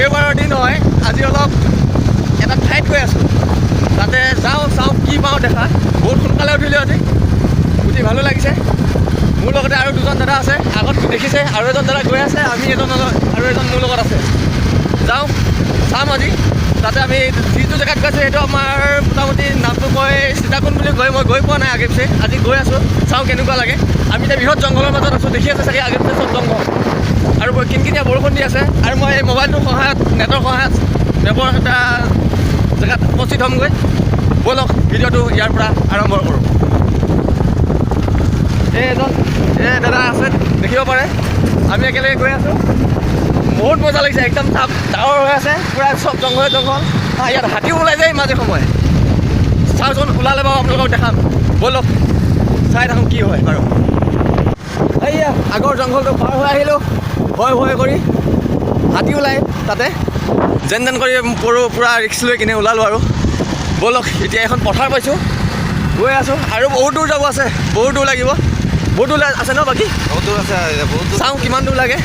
দেওবাৰৰ দিন হয়, আজি অলপ এটা ঠাইত গৈ আছোঁ, তাতে যাওঁ চাওঁ কি পাওঁ দেখা। বহুত সোনকালে উঠিলোঁ আজি, উঠি ভালো লাগিছে। মোৰ লগতে আৰু দুজন দাদা আছে, আগত দেখিছে আৰু এজন দাদা গৈ আছে, আৰু এজন মোৰ লগত আছে। যাওঁ চাম আজি। তাতে আমি যিটো জেগাত গৈছোঁ সেইটো আমাৰ মোটামুটি নামটো মই সীতাকুণ্ড বুলি কয়, মই গৈ পোৱা নাই আগে পিছে, আজি গৈ আছোঁ, চাওঁ কেনেকুৱা লাগে। আমি এতিয়া বৃহৎ জংঘলৰ মাজত আছোঁ, দেখি আছে চাগে আগে পিছে চব জংঘল, আৰু কিনকিনীয়া বৰষুণ দি আছে। আৰু মই এই মোবাইলটোৰ সহায়ত, নেটৰ সহায়ত মেপৰ এটা জেগাত উপস্থিত হ'মগৈ। ব'লক ভিডিঅ'টো ইয়াৰ পৰা আৰম্ভ কৰোঁ। এই দাদা আছে, দেখিব পাৰে, আমি একেলগে গৈ আছোঁ। বহুত মজা লাগিছে, একদম ডাৱৰ হৈ আছে, পূৰা চব জংঘল। ইয়াত হাতীও ওলাই যায় মাজে সময়ে। চাওঁচোন, ওলালে বাৰু আপোনালোকক দেখাম। ব'লক চাই থাকোঁ কি হয় বাৰু। এইয়া আগৰ জংঘলটো পাৰ হৈ আহিলোঁ, ভয় কৰি। হাতী ওলাই তাতে, যেন কৰি পূৰা ৰিক্স লৈ কিনে ওলালোঁ আৰু। ব'লক এতিয়া এখন পথাৰ পাইছোঁ, গৈ আছোঁ। আৰু বহুত দূৰ যাব আছে, বহুত দূৰ লাগিব, বহুত দূৰ আছে ন? বাকী বহুত দূৰ আছে, চাওঁ কিমান দূৰ লাগে।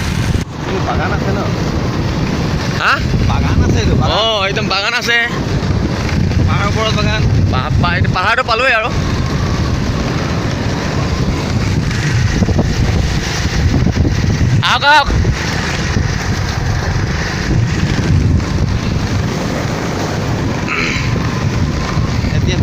বাগান আছে ন? হা, বাগান আছে, অঁ একদম বাগান আছে, পাহাৰৰ ওপৰত বাগান। পাহাৰটো পালোৱেই আৰু। আহক এতিয়া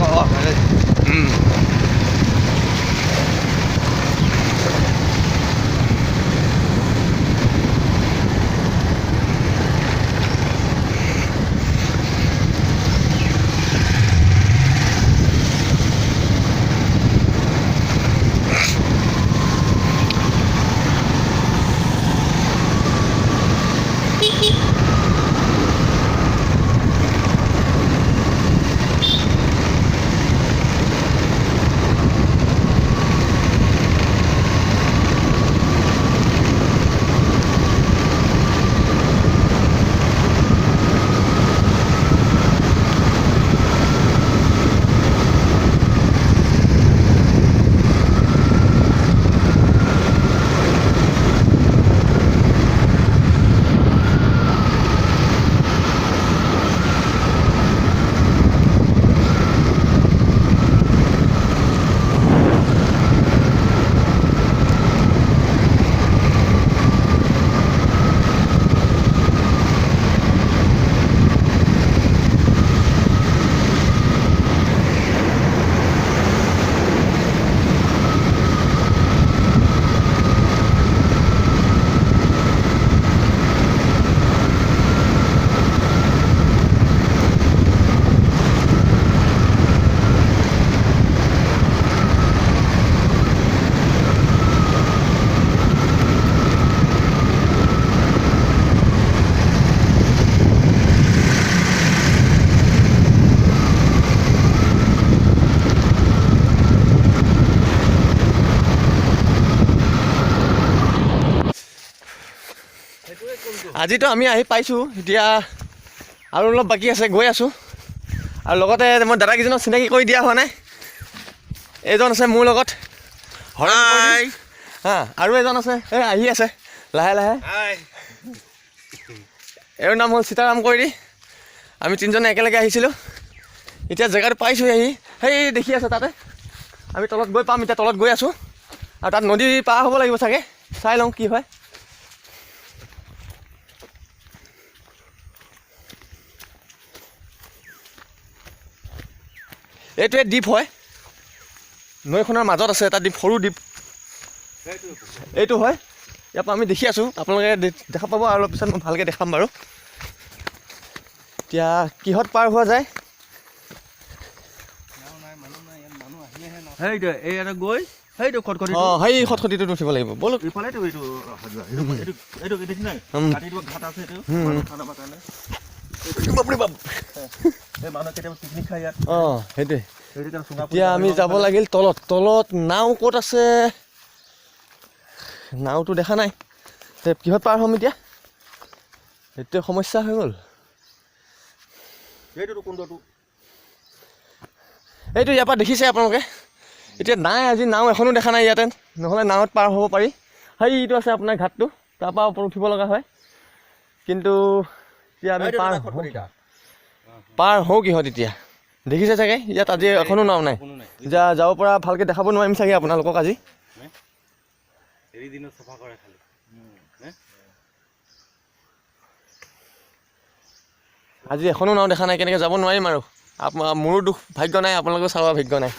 আজিতো আমি আহি পাইছোঁ, এতিয়া আৰু অলপ বাকী আছে, গৈ আছোঁ। আৰু লগতে মই দাদাকেইজনক চিনাকি কৰি দিয়া হোৱা নাই। এইজন আছে মোৰ লগত, হাই। হা, আৰু এজন আছে, এই আহি আছে লাহে লাহে। এওঁৰ নাম হ'ল সীতাৰাম কৈৰী। আমি তিনিজনে একেলগে আহিছিলোঁ, এতিয়া জেগাটো পাইছোঁ আহি। সেই দেখি আছে তাতে, আমি তলত গৈ পাম, এতিয়া তলত গৈ আছোঁ। আৰু তাত নদী পাৰ হ'ব লাগিব চাগে, চাই লওঁ কি হয়। এইটোৱে দ্বীপ হয়, নৈখনৰ মাজত আছে এটা দ্বীপ, সৰু দ্বীপ এইটো হয়। ইয়াৰ পৰা আমি দেখি আছোঁ, আপোনালোকে দেখা পাব আৰু অলপ পিছত মই ভালকৈ দেখাম বাৰু। এতিয়া কিহত পাৰ হোৱা যায়। সেইটো এই এটা গৈ সেইটো খটখটি, অঁ সেই খটখটিটোত উঠিব লাগিব। ব'লক ইফালেতো এইটো দেখি নাই, কাটিটো ঘাট আছে, এইটো খানা কাৰণে এই মানুহ কেতিয়াবা পিকনিক খাই ইয়াত। অঁ সেইটোৱে। এতিয়া আমি যাব লাগিল তলত। নাও ক'ত আছে, নাওটো দেখা নাই। কিহত পাৰ হ'ম এতিয়া, সেইটোৱে সমস্যা হৈ গ'ল। এইটো ইয়াৰ পৰা দেখিছে আপোনালোকে। এতিয়া নাই, আজি নাও এখনো দেখা নাই ইয়াতে, নহ'লে নাৱত পাৰ হ'ব পাৰি। সেইটো আছে আপোনাৰ ঘাটটো, তাৰপৰা ওপৰত উঠিব লগা হয়। কিন্তু এতিয়া আমি পাৰ হওঁ কিহত এতিয়া দেখিছে চাগে ইয়াত আজি এখনো নাও নাই এতিয়া যাব পৰা ভালকৈ দেখাব নোৱাৰিম চাগে আপোনালোকক আজি আজি এখনো নাও দেখা নাই কেনেকৈ যাব নোৱাৰিম আৰু মোৰো দুখ ভাগ্য নাই আপোনালোকেও চাব ভাগ্য নাই